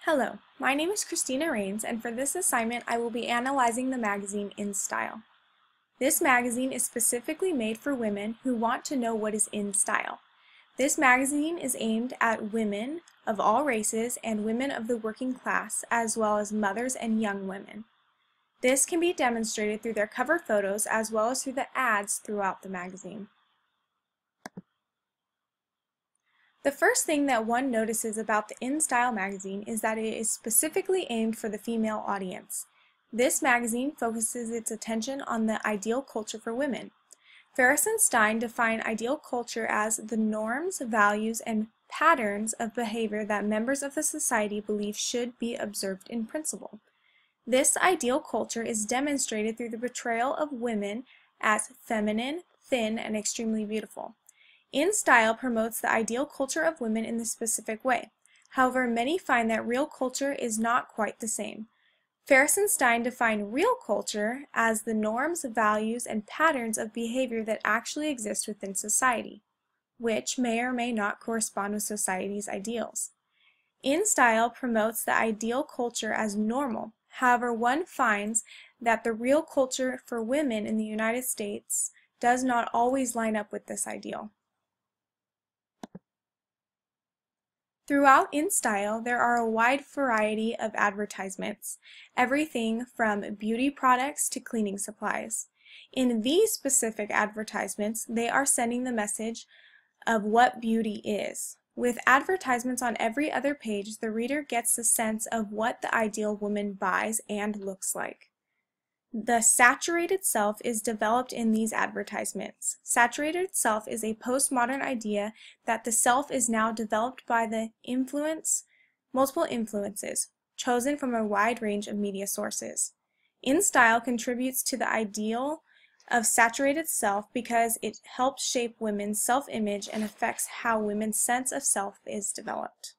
Hello, my name is Christina Rains, and for this assignment I will be analyzing the magazine InStyle. This magazine is specifically made for women who want to know what is in style. This magazine is aimed at women of all races and women of the working class, as well as mothers and young women. This can be demonstrated through their cover photos as well as through the ads throughout the magazine. The first thing that one notices about the InStyle magazine is that it is specifically aimed for the female audience. This magazine focuses its attention on the ideal culture for women. Ferris and Stein define ideal culture as the norms, values, and patterns of behavior that members of the society believe should be observed in principle. This ideal culture is demonstrated through the portrayal of women as feminine, thin, and extremely beautiful. InStyle promotes the ideal culture of women in this specific way. However, many find that real culture is not quite the same. Ferris and Stein define real culture as the norms, values, and patterns of behavior that actually exist within society, which may or may not correspond with society's ideals. InStyle promotes the ideal culture as normal. However, one finds that the real culture for women in the United States does not always line up with this ideal. Throughout InStyle, there are a wide variety of advertisements, everything from beauty products to cleaning supplies. In these specific advertisements, they are sending the message of what beauty is. With advertisements on every other page, the reader gets the sense of what the ideal woman buys and looks like. The saturated self is developed in these advertisements. Saturated self is a postmodern idea that the self is now developed by the multiple influences, chosen from a wide range of media sources. InStyle contributes to the ideal of saturated self because it helps shape women's self-image and affects how women's sense of self is developed.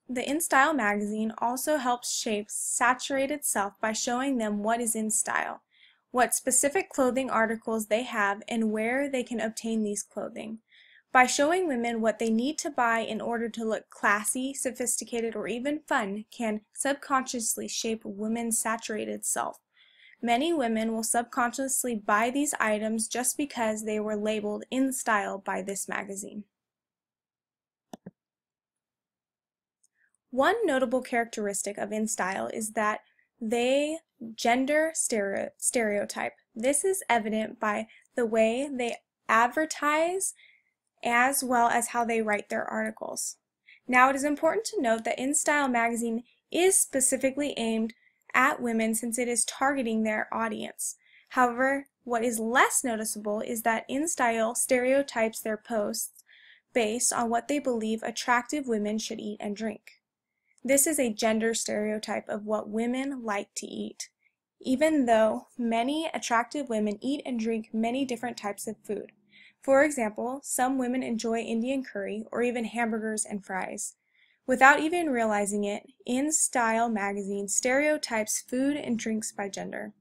The InStyle magazine also helps shape saturated self by showing them what is in style, what specific clothing articles they have, and where they can obtain these clothing. By showing women what they need to buy in order to look classy, sophisticated, or even fun can subconsciously shape women's saturated self. Many women will subconsciously buy these items just because they were labeled in style by this magazine. One notable characteristic of InStyle is that they gender stereotype. This is evident by the way they advertise as well as how they write their articles. Now, it is important to note that InStyle magazine is specifically aimed at women since it is targeting their audience. However, what is less noticeable is that InStyle stereotypes their posts based on what they believe attractive women should eat and drink. This is a gender stereotype of what women like to eat, even though many attractive women eat and drink many different types of food. For example, some women enjoy Indian curry or even hamburgers and fries. Without even realizing it, InStyle magazine stereotypes food and drinks by gender,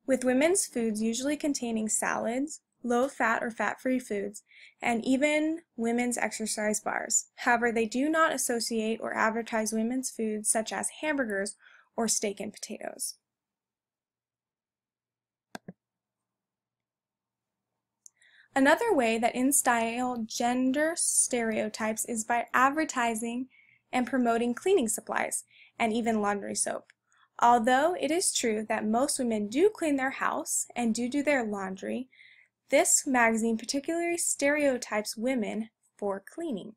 with women's foods usually containing salads, low-fat or fat-free foods, and even women's exercise bars. However, they do not associate or advertise women's foods such as hamburgers or steak and potatoes. Another way that InStyle gender stereotypes is by advertising and promoting cleaning supplies and even laundry soap. Although it is true that most women do clean their house and do their laundry, this magazine particularly stereotypes women for cleaning.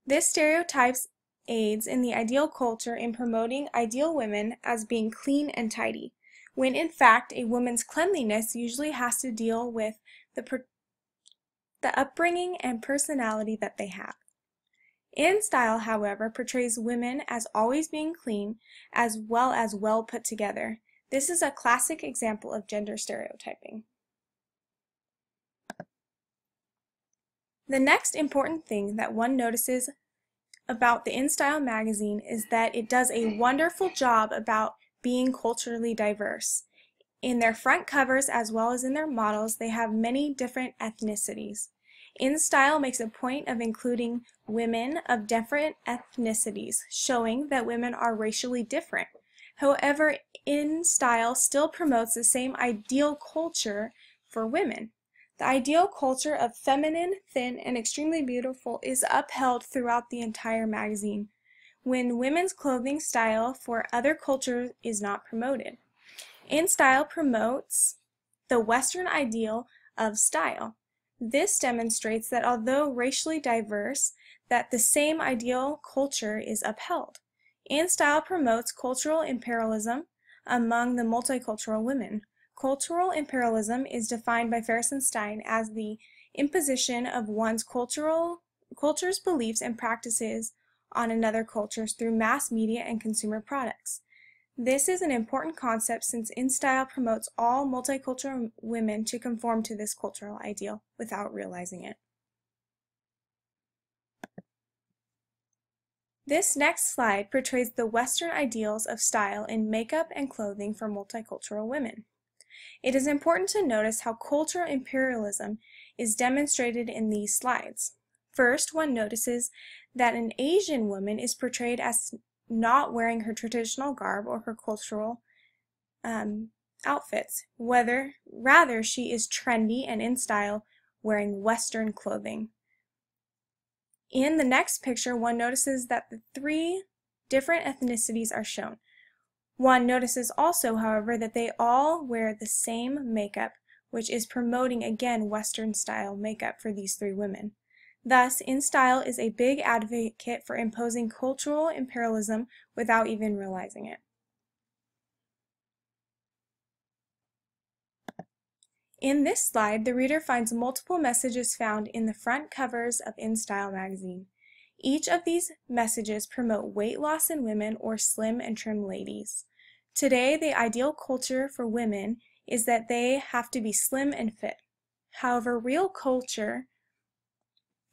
This stereotypes aids in the ideal culture in promoting ideal women as being clean and tidy, when in fact a woman's cleanliness usually has to deal with the upbringing and personality that they have. InStyle, however, portrays women as always being clean as well put together. This is a classic example of gender stereotyping. The next important thing that one notices about the InStyle magazine is that it does a wonderful job about being culturally diverse. In their front covers as well as in their models, they have many different ethnicities. InStyle makes a point of including women of different ethnicities, showing that women are racially different. However, InStyle still promotes the same ideal culture for women. The ideal culture of feminine, thin, and extremely beautiful is upheld throughout the entire magazine, when women's clothing style for other cultures is not promoted. InStyle promotes the Western ideal of style. This demonstrates that although racially diverse, that the same ideal culture is upheld. InStyle promotes cultural imperialism among the multicultural women. Cultural imperialism is defined by Ferris and Stein as the imposition of one's culture's beliefs and practices on another culture through mass media and consumer products. This is an important concept since InStyle promotes all multicultural women to conform to this cultural ideal without realizing it. This next slide portrays the Western ideals of style in makeup and clothing for multicultural women. It is important to notice how cultural imperialism is demonstrated in these slides. First, one notices that an Asian woman is portrayed as not wearing her traditional garb or her cultural outfits. Rather, she is trendy and in style, wearing Western clothing. In the next picture, one notices that the three different ethnicities are shown. One notices also, however, that they all wear the same makeup, which is promoting again Western style makeup for these three women. Thus, InStyle is a big advocate for imposing cultural imperialism without even realizing it. In this slide, the reader finds multiple messages found in the front covers of InStyle magazine. Each of these messages promote weight loss in women or slim and trim ladies. Today, the ideal culture for women is that they have to be slim and fit. However, real culture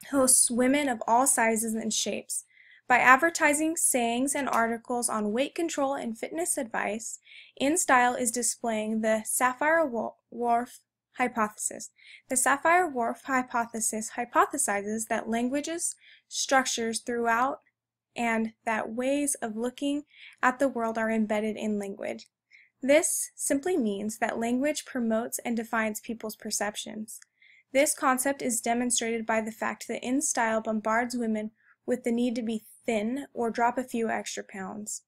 hosts women of all sizes and shapes. By advertising sayings and articles on weight control and fitness advice, InStyle is displaying the Sapir-Whorf hypothesis. The Sapir-Whorf hypothesis hypothesizes that languages, structures throughout, and that ways of looking at the world are embedded in language. This simply means that language promotes and defines people's perceptions. This concept is demonstrated by the fact that InStyle bombards women with the need to be thin or drop a few extra pounds,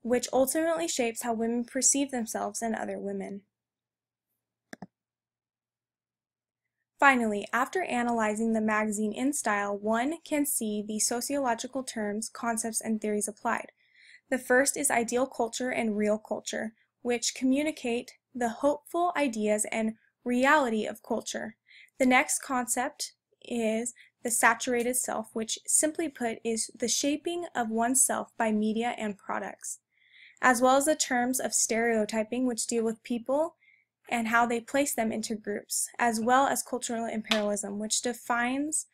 which ultimately shapes how women perceive themselves and other women. Finally, after analyzing the magazine InStyle, one can see the sociological terms, concepts, and theories applied. The first is ideal culture and real culture, which communicate the hopeful ideas and reality of culture. The next concept is the saturated self, which simply put is the shaping of oneself by media and products, as well as the terms of stereotyping, which deal with people and how they place them into groups, as well as cultural imperialism, which defines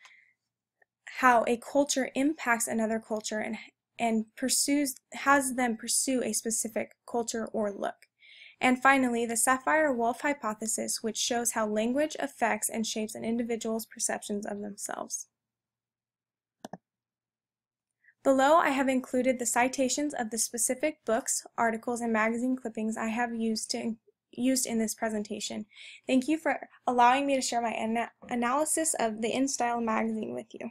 how a culture impacts another culture and has them pursue a specific culture or look. And finally, the Sapir-Whorf hypothesis, which shows how language affects and shapes an individual's perceptions of themselves. Below, I have included the citations of the specific books, articles, and magazine clippings I have used in this presentation. Thank you for allowing me to share my analysis of the InStyle magazine with you.